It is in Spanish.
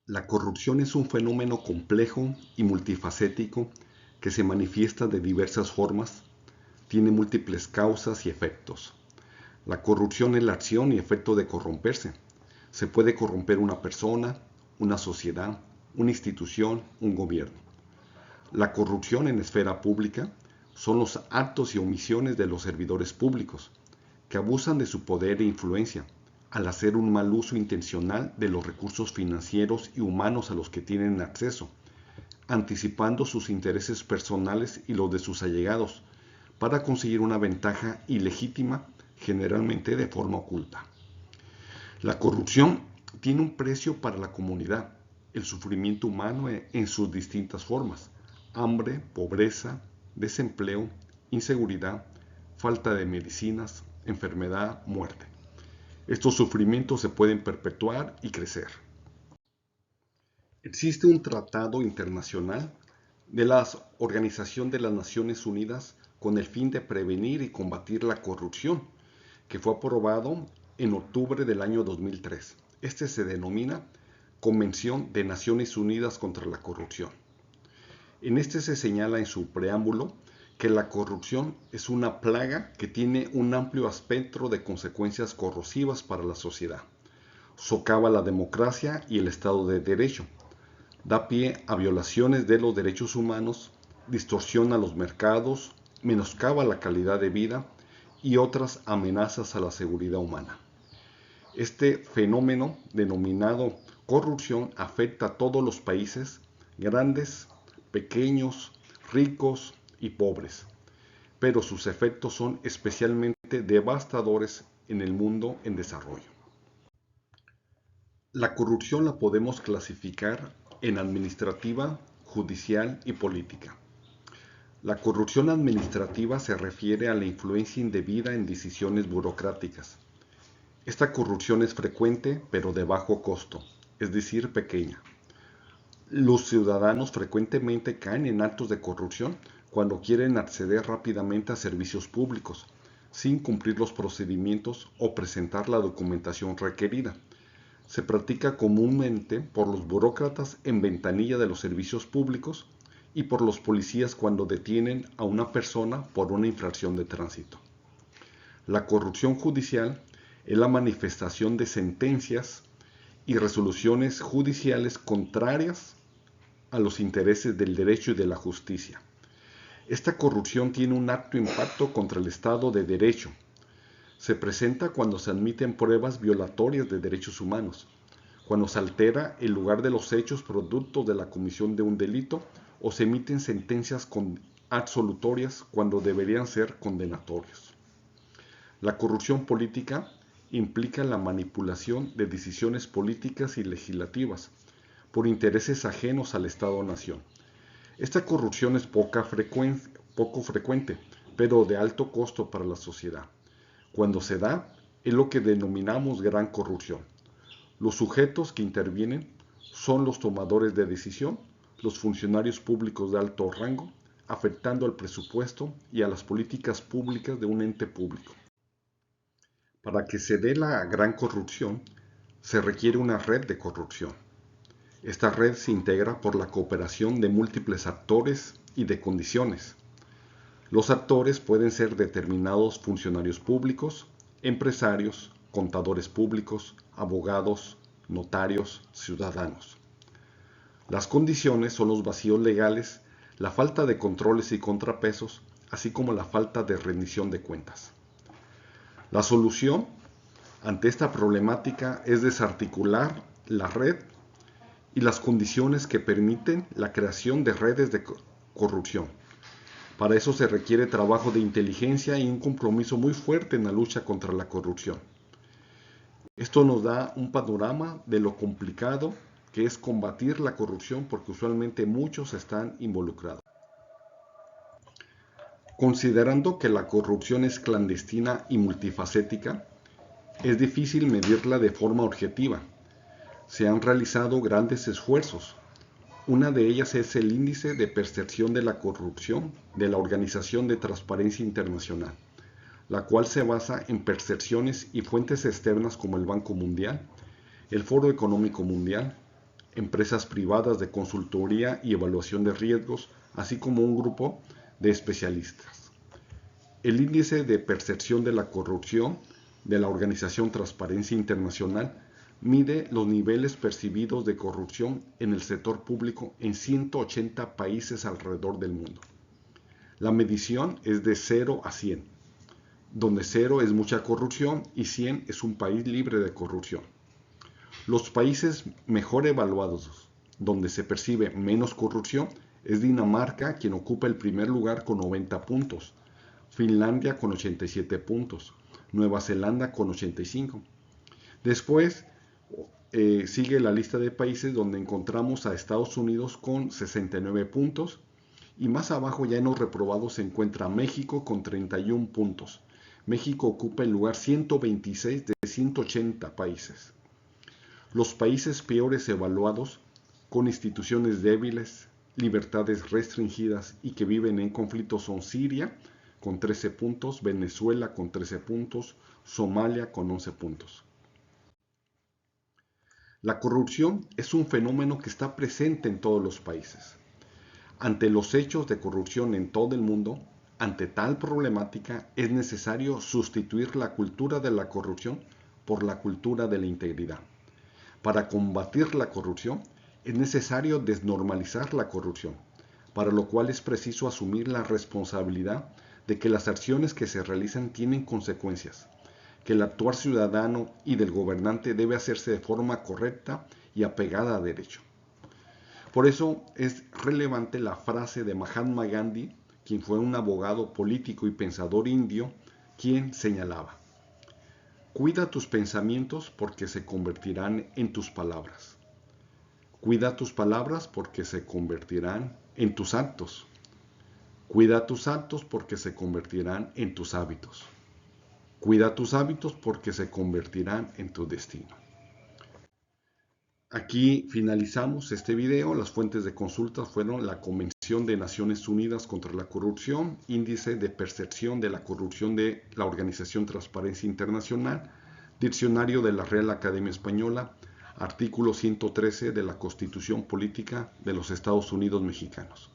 La corrupción es un fenómeno complejo y multifacético que se manifiesta de diversas formas, tiene múltiples causas y efectos. La corrupción es la acción y efecto de corromperse. Se puede corromper una persona, una sociedad, una institución, un gobierno. La corrupción en esfera pública son los actos y omisiones de los servidores públicos, que abusan de su poder e influencia, al hacer un mal uso intencional de los recursos financieros y humanos a los que tienen acceso, anticipando sus intereses personales y los de sus allegados, para conseguir una ventaja ilegítima, generalmente de forma oculta. La corrupción tiene un precio para la comunidad, el sufrimiento humano en sus distintas formas: hambre, pobreza, desempleo, inseguridad, falta de medicinas, enfermedad, muerte. Estos sufrimientos se pueden perpetuar y crecer. Existe un tratado internacional de la Organización de las Naciones Unidas con el fin de prevenir y combatir la corrupción, que fue aprobado en octubre del año 2003. Este se denomina Convención de Naciones Unidas contra la Corrupción. En este se señala en su preámbulo que la corrupción es una plaga que tiene un amplio espectro de consecuencias corrosivas para la sociedad. Socava la democracia y el Estado de Derecho, da pie a violaciones de los derechos humanos, distorsiona los mercados, menoscaba la calidad de vida y otras amenazas a la seguridad humana. Este fenómeno, denominado corrupción, afecta a todos los países, grandes, pequeños, ricos y pobres, pero sus efectos son especialmente devastadores en el mundo en desarrollo. La corrupción la podemos clasificar en administrativa, judicial y política. La corrupción administrativa se refiere a la influencia indebida en decisiones burocráticas. Esta corrupción es frecuente, pero de bajo costo, es decir, pequeña. Los ciudadanos frecuentemente caen en actos de corrupción cuando quieren acceder rápidamente a servicios públicos, sin cumplir los procedimientos o presentar la documentación requerida. Se practica comúnmente por los burócratas en ventanilla de los servicios públicos y por los policías cuando detienen a una persona por una infracción de tránsito. La corrupción judicial es la manifestación de sentencias y resoluciones judiciales contrarias a los intereses del derecho y de la justicia. Esta corrupción tiene un alto impacto contra el Estado de Derecho. Se presenta cuando se admiten pruebas violatorias de derechos humanos, cuando se altera el lugar de los hechos producto de la comisión de un delito o se emiten sentencias absolutorias cuando deberían ser condenatorias. La corrupción política implica la manipulación de decisiones políticas y legislativas por intereses ajenos al Estado-nación. Esta corrupción es poco frecuente, pero de alto costo para la sociedad. Cuando se da, es lo que denominamos gran corrupción. Los sujetos que intervienen son los tomadores de decisión, los funcionarios públicos de alto rango, afectando al presupuesto y a las políticas públicas de un ente público. Para que se dé la gran corrupción, se requiere una red de corrupción. Esta red se integra por la cooperación de múltiples actores y de condiciones. Los actores pueden ser determinados funcionarios públicos, empresarios, contadores públicos, abogados, notarios, ciudadanos. Las condiciones son los vacíos legales, la falta de controles y contrapesos, así como la falta de rendición de cuentas. La solución ante esta problemática es desarticular la red y las condiciones que permiten la creación de redes de corrupción. Para eso se requiere trabajo de inteligencia y un compromiso muy fuerte en la lucha contra la corrupción. Esto nos da un panorama de lo complicado que es combatir la corrupción, porque usualmente muchos están involucrados. Considerando que la corrupción es clandestina y multifacética, es difícil medirla de forma objetiva. Se han realizado grandes esfuerzos. Una de ellas es el Índice de Percepción de la Corrupción de la Organización de Transparencia Internacional, la cual se basa en percepciones y fuentes externas como el Banco Mundial, el Foro Económico Mundial, empresas privadas de consultoría y evaluación de riesgos, así como un grupo de especialistas. El índice de percepción de la corrupción de la organización Transparencia Internacional mide los niveles percibidos de corrupción en el sector público en 180 países alrededor del mundo. La medición es de 0 a 100, donde 0 es mucha corrupción y 100 es un país libre de corrupción. Los países mejor evaluados, donde se percibe menos corrupción, es Dinamarca, quien ocupa el primer lugar con 90 puntos, Finlandia con 87 puntos, Nueva Zelanda con 85. Después sigue la lista de países donde encontramos a Estados Unidos con 69 puntos y más abajo ya en los reprobados se encuentra México con 31 puntos. México ocupa el lugar 126 de 180 países. Los países peores evaluados, con instituciones débiles, libertades restringidas y que viven en conflicto son Siria con 13 puntos, Venezuela con 13 puntos, Somalia con 11 puntos. La corrupción es un fenómeno que está presente en todos los países. Ante los hechos de corrupción en todo el mundo, ante tal problemática es necesario sustituir la cultura de la corrupción por la cultura de la integridad. Para combatir la corrupción es necesario desnormalizar la corrupción, para lo cual es preciso asumir la responsabilidad de que las acciones que se realizan tienen consecuencias, que el actuar ciudadano y del gobernante debe hacerse de forma correcta y apegada a derecho. Por eso es relevante la frase de Mahatma Gandhi, quien fue un abogado político y pensador indio, quien señalaba: cuida tus pensamientos porque se convertirán en tus palabras. Cuida tus palabras porque se convertirán en tus actos. Cuida tus actos porque se convertirán en tus hábitos. Cuida tus hábitos porque se convertirán en tu destino. Aquí finalizamos este video. Las fuentes de consulta fueron la Convención de Naciones Unidas contra la Corrupción, Índice de Percepción de la Corrupción de la Organización Transparencia Internacional, Diccionario de la Real Academia Española, artículo 113 de la Constitución Política de los Estados Unidos Mexicanos.